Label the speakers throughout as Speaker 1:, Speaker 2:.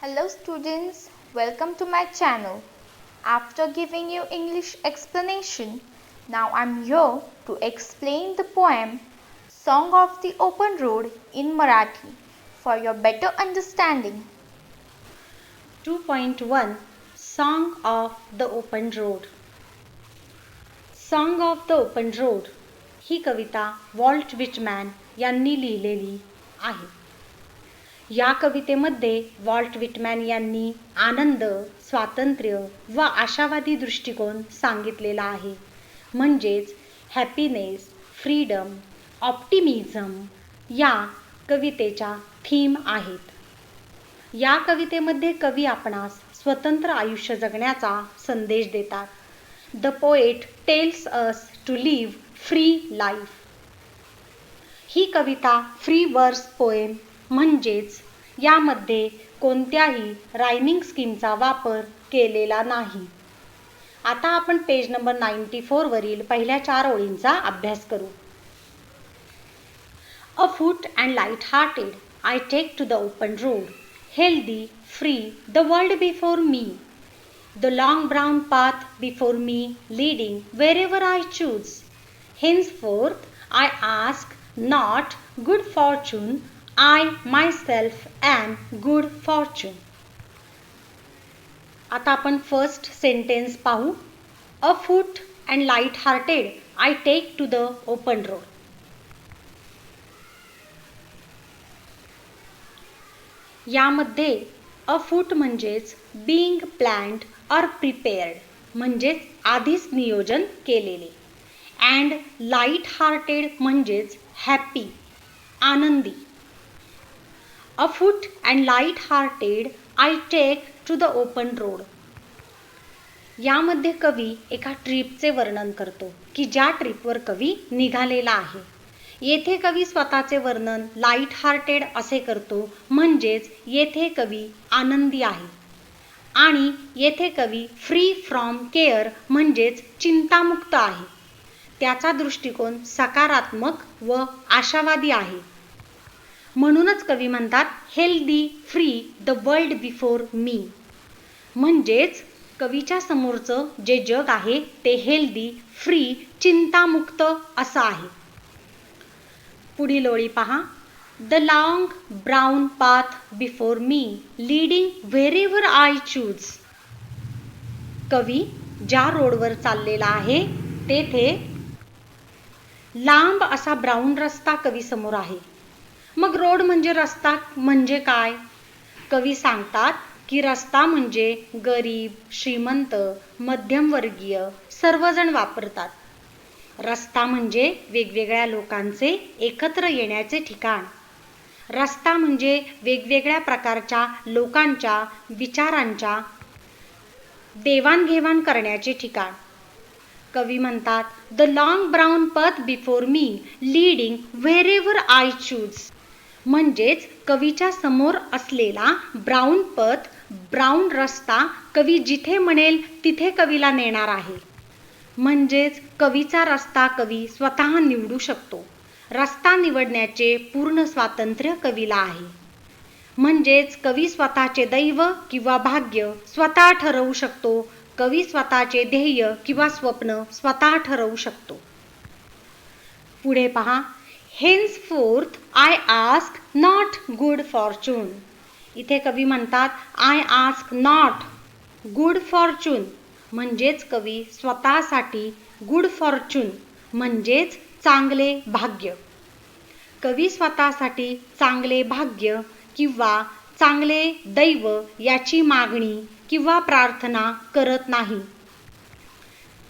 Speaker 1: Hello students, welcome to my channel. After giving you English explanation, now I'm here to explain the poem Song of the Open Road in Marathi for your better understanding.
Speaker 2: 2.1 Song of the Open Road. Song of the Open Road ही कविता Walt Whitman यांनी लिहिलेली आहे. या कवितेमध्ये Walt Whitman यांनी आनंद, स्वातंत्र्य व आशावादी दृष्टिकोन सांगितलेला आहे. म्हणजेच हॅपीनेस, फ्रीडम, ऑप्टिमिझम या कवितेच्या थीम आहेत. या कवितेमध्ये कवी आपणास स्वतंत्र आयुष्य जगण्याचा संदेश देतात. The poet tells us to live free life. ही कविता फ्री वर्स पोएम म्हणजेच यामध्ये कोणत्याही रायमिंग स्कीमचा वापर केलेला नाही. आता आपण पेज नंबर 94 वरील पहिल्या 4 ओळींचा अभ्यास करू. Afoot and light hearted I take to the open road, healthy free the world before me, the long brown path before me leading wherever I choose. Henceforth I ask not good fortune, I myself am good fortune. आता आपण first sentence पाहू. Afoot and light hearted I take to the open road. यामध्ये अ फूट म्हणजेच being planned or prepared म्हणजेच आधीच नियोजन केलेले. And light hearted म्हणजेच हॅपी, आनंदी. Afoot and light hearted I take to the open road. यामध्ये कवी एका ट्रिपचे वर्णन करतो की ज्या ट्रिपवर कवी निघालेला आहे. येथे कवी स्वतःचे वर्णन लाईट हार्टेड असे करतो म्हणजेच येथे कवी आनंदी आहे. आणि येथे कवी फ्री फ्रॉम केअर म्हणजेच चिंतामुक्त आहे. त्याचा दृष्टिकोन सकारात्मक व आशावादी आहे. म्हणूनच कवी म्हणतात healthy free the world before मी. म्हणजेच कवीच्या समोरचं जे जग आहे ते हेल्दी, फ्री, चिंतामुक्त असं आहे. पुढील ओळी पहा. The long brown path before me leading wherever I choose. कवी ज्या रोडवर चाललेला आहे तेथे लांब असा ब्राऊन रस्ता कवी समोर आहे. मग रोड म्हणजे रस्ता म्हणजे काय? कवी सांगतात की रस्ता म्हणजे गरीब, श्रीमंत, मध्यमवर्गीय सर्वजण वापरतात. रस्ता म्हणजे वेगवेगळ्या लोकांचे एकत्र येण्याचे ठिकाण. रस्ता म्हणजे वेगवेगळ्या प्रकारच्या लोकांच्या विचारांच्या देवाणघेवाण करण्याचे ठिकाण. कवी म्हणतात the long brown path before me leading wherever I choose. म्हणजेच कवीच्या समोर असलेला ब्राऊन पथ, ब्राऊन रस्ता कवी जिथे म्हणेल तिथे कवीला नेणार आहे. म्हणजेच कवीचा रस्ता कवी स्वतः निवडू शकतो. रस्ता निवडण्याचे पूर्ण स्वातंत्र्य कवीला आहे. म्हणजेच कवी स्वतःचे दैव किंवा भाग्य स्वतः ठरवू शकतो. कवी स्वतःचे ध्येय किंवा स्वप्न स्वतः ठरवू शकतो. पुढे पहा. Henceforth I ask not good fortune. इथे कवी म्हणतात I ask not good fortune म्हणजेच कवी स्वतःसाठी गुड फॉर्च्यून म्हणजेच चांगले भाग्य. कवी स्वतःसाठी चांगले भाग्य किंवा चांगले दैव याची मागणी किंवा प्रार्थना करत नाही.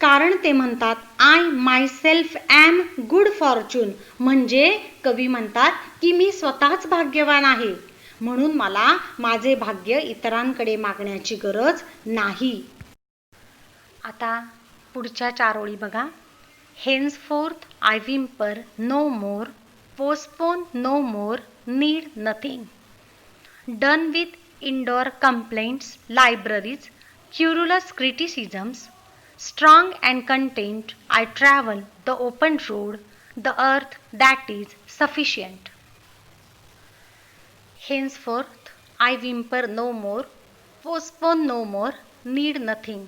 Speaker 2: कारण ते म्हणतात I myself am good Fortune म्हणजे कवी म्हणतात की मी स्वतःच भाग्यवान आहे म्हणून मला माझे भाग्य इतरांकडे मागण्याची गरज नाही. आता पुढच्या 4 ओळी बघा. Henceforth I whimper no more, postpone no more, need nothing. Done with indoor complaints, libraries, querulous criticisms, strong and content I travel the open road, the earth that is sufficient. Henceforth I whimper no more, postpone no more, need nothing.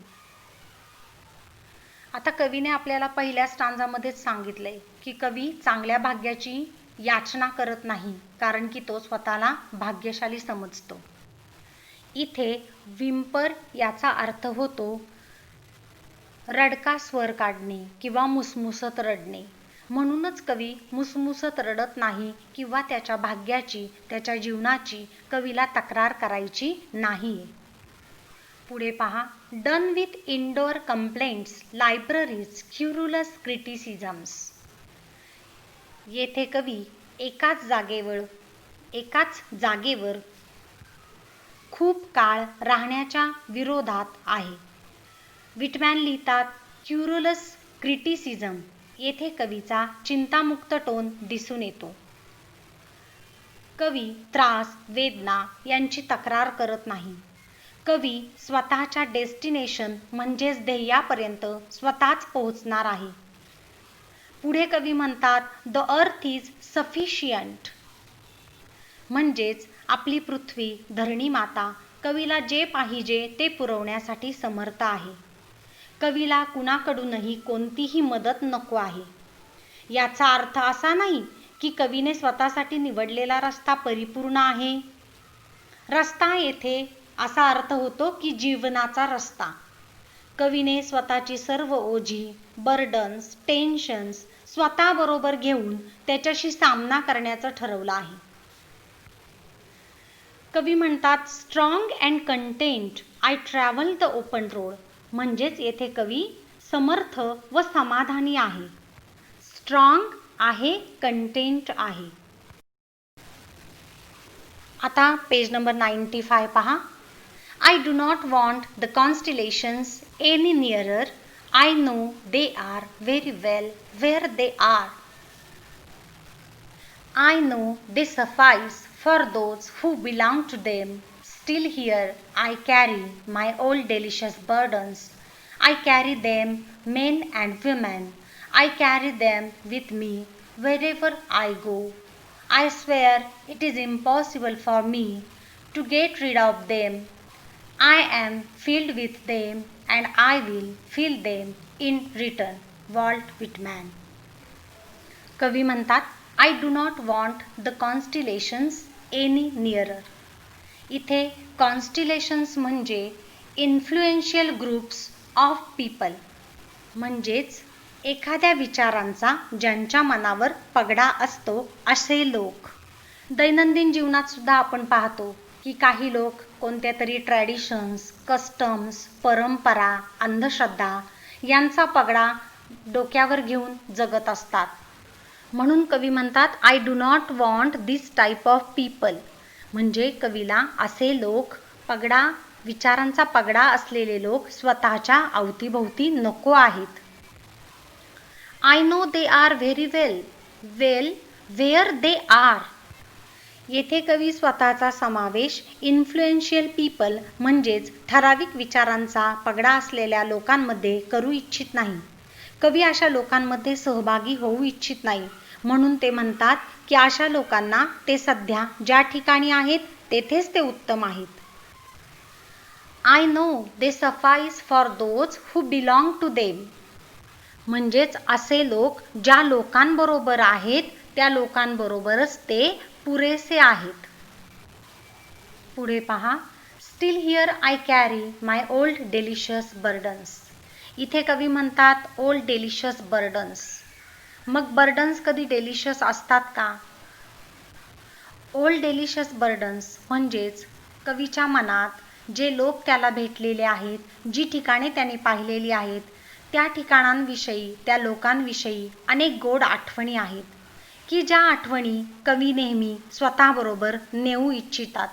Speaker 2: आता कवीने आपल्याला पहिल्या स्टांजामध्येच सांगितलंय की कवी चांगल्या भाग्याची याचना करत नाही, कारण की तो स्वतःला भाग्यशाली समजतो. इथे विम्पर याचा अर्थ होतो रडका स्वर काढणे किंवा मुसमुसत रडणे. म्हणूनच कवी मुसमुसत रडत नाही किंवा त्याच्या भाग्याची, त्याच्या जीवनाची कवीला तक्रार करायची नाही. पुढे पहा, done with indoor complaints, libraries, querulous criticisms. येथे कवी एकाच जागेवर खूप काळ राहण्याच्या विरोधात आहे. विटमॅन लिहितात, क्युरुलस क्रिटिसिझम. येथे कवीचा चिंतामुक्त टोन दिसून येतो. कवी त्रास, वेदना यांची तक्रार करत नाही. कवी स्वतःच्या डेस्टिनेशन म्हणजेच ध्येयापर्यंत स्वतःच पोहोचणार आहे. पुढे कवी म्हणतात, द अर्थ इज सफिशियंट. म्हणजेच आपली पृथ्वी, धरणी माता कवीला जे पाहिजे ते पुरवण्यासाठी समर्थ आहे. कवीला कुणाकडूनही कोणतीही मदत नको आहे. याचा अर्थ असा नाही की कवीने स्वतःसाठी निवडलेला रस्ता परिपूर्ण आहे. रस्ता येथे असा अर्थ होतो की जीवनाचा रस्ता. कवीने स्वतःची सर्व ओझी, बर्डन्स, टेन्शन्स स्वतःबरोबर घेऊन त्याच्याशी सामना करण्याचं ठरवलं आहे. कवी म्हणतात, strong and content I travel the open road. म्हणजेच येथे कवी समर्थ व समाधानी आहे. स्ट्रॉंग आहे, कंटेंट आहे. आता पेज नंबर 95 पहा. I do not want the constellations any nearer. I know they are very well where they are. I know they suffice for those who belong to them. Still here I carry my old delicious burdens. I carry them, men and women. I carry them with me wherever I go. I swear it is impossible for me to get rid of them. I am filled with them and I will fill them in return. Walt Whitman. कवी म्हणतात, I do not want the constellations any nearer. इथे कॉन्स्टिलेशन्स म्हणजे influential groups of people. म्हणजेच एखाद्या विचारांचा ज्यांच्या मनावर पगडा असतो असे लोक. दैनंदिन जीवनात सुद्धा आपण पाहतो की काही लोक कोणत्या तरी ट्रॅडिशन्स, कस्टम्स, परंपरा, अंधश्रद्धा यांचा पगडा डोक्यावर घेऊन जगत असतात. म्हणून कवी म्हणतात, I do not want this type of people. म्हणजे कवीला असे लोक, विचारांचा पगडा असलेले लोक स्वतःच्या अवतीभोवती नको आहेत. I know they are very well where they are. येथे कवी स्वतःचा समावेश इन्फ्लुएन्शियल पीपल म्हणजेच ठराविक विचारांचा पगडा असलेल्या लोकांमध्ये करू इच्छित नाही. कवी अशा लोकांमध्ये सहभागी होऊ इच्छित नाही. म्हणून ते म्हणतात की अशा लोकांना ते सध्या ज्या ठिकाणी आहेत तेथेच ते उत्तम आहेत. I know they suffice for those who belong to them. म्हणजेच असे लोक ज्या लोकांबरोबर आहेत त्या लोकांबरोबरच ते पुरेसे आहेत. पुढे पहा, steel here I carry my old delicious burdens. इथे कवी म्हणतात ओल्ड डेलिशियस बर्डन्स. मग बर्डन्स कधी डेलिशियस असतात का? ओल्ड डेलिशियस बर्डन्स म्हणजेच कवीच्या मनात जे लोक त्याला भेटलेले आहेत, जी ठिकाणे त्यांनी पाहिलेली आहेत, त्या ठिकाणांविषयी, त्या लोकांविषयी अनेक गोड आठवणी आहेत की ज्या आठवणी कवी नेहमी स्वतःबरोबर नेऊ इच्छितात.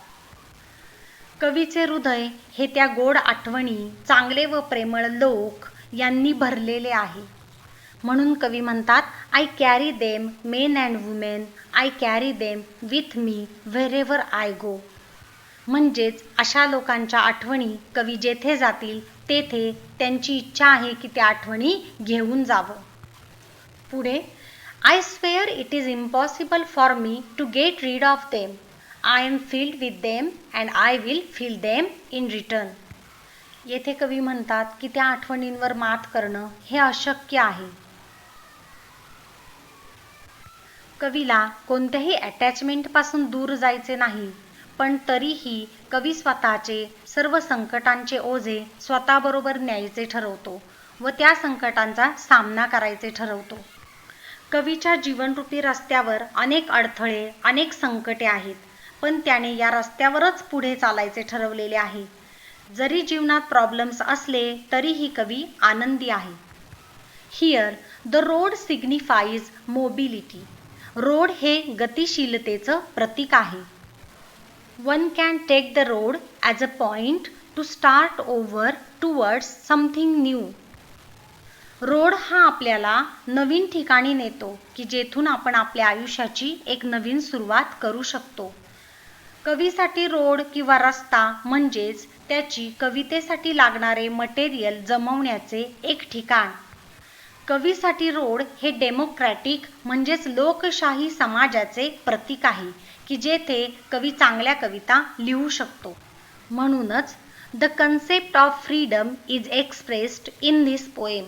Speaker 2: कवीचे हृदय हे त्या गोड आठवणी, चांगले व प्रेमळ लोक यांनी भरलेले आहे. म्हणून कवी म्हणतात, I carry them men and women. I carry them with me wherever I go. म्हणजेच अशा लोकांच्या आठवणी कवी जेथे जातील तेथे त्यांची इच्छा आहे की त्या आठवणी घेऊन जावं. पुढे, I swear it is impossible for me to get rid of them. I am filled with them and I will feel them in return. येथे कवी म्हणतात की त्या आठवणींवर मात करणं हे अशक्य आहे. कवीला कोणत्याही अटॅचमेंटपासून दूर जायचे नाही, पण तरीही कवी स्वतःचे सर्व संकटांचे ओझे स्वतःबरोबर न्यायचे ठरवतो व त्या संकटांचा सामना करायचे ठरवतो. कवीच्या जीवनरूपी रस्त्यावर अनेक अडथळे, अनेक संकटे आहेत, पण त्याने या रस्त्यावरच पुढे चालायचे ठरवलेले आहे. जरी जीवनात प्रॉब्लेम्स असले तरीही कवी आनंदी आहे. Here the road signifies mobility. Road हे गतिशीलतेचं प्रतीक आहे. One can take the road as a point to start over towards something new. Road हा आपल्याला नवीन ठिकाणी नेतो की जेथून आपण आपल्या आयुष्याची एक नवीन सुरुवात करू शकतो. कवीसाठी रोड किंवा रस्ता म्हणजेच त्याची कवितेसाठी लागणारे मटेरियल जमवण्याचे एक ठिकाण. कवीसाठी रोड हे डेमोक्रॅटिक म्हणजेच लोकशाही समाजाचे प्रतीक आहे की जेथे कवी चांगल्या कविता लिहू शकतो. म्हणूनच the concept of freedom is expressed in this poem.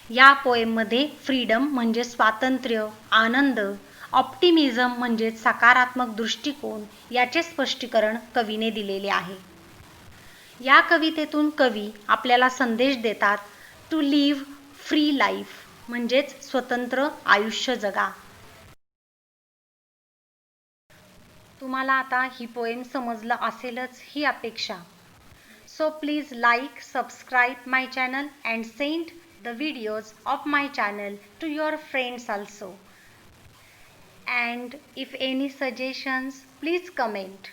Speaker 2: या पोएममध्ये फ्रीडम म्हणजे स्वातंत्र्य, आनंद, ऑप्टिमिझम म्हणजे सकारात्मक दृष्टिकोन याचे स्पष्टीकरण कवीने दिलेले आहे. या कवितेतून कवी आपल्याला संदेश देतात टू लिव्ह फ्री लाईफ म्हणजेच स्वतंत्र आयुष्य जगा. तुम्हाला आता ही पोएम समजलं असेलच ही अपेक्षा. So please like, subscribe my channel and send the videos of my channel to your friends also. And if any suggestions, please comment.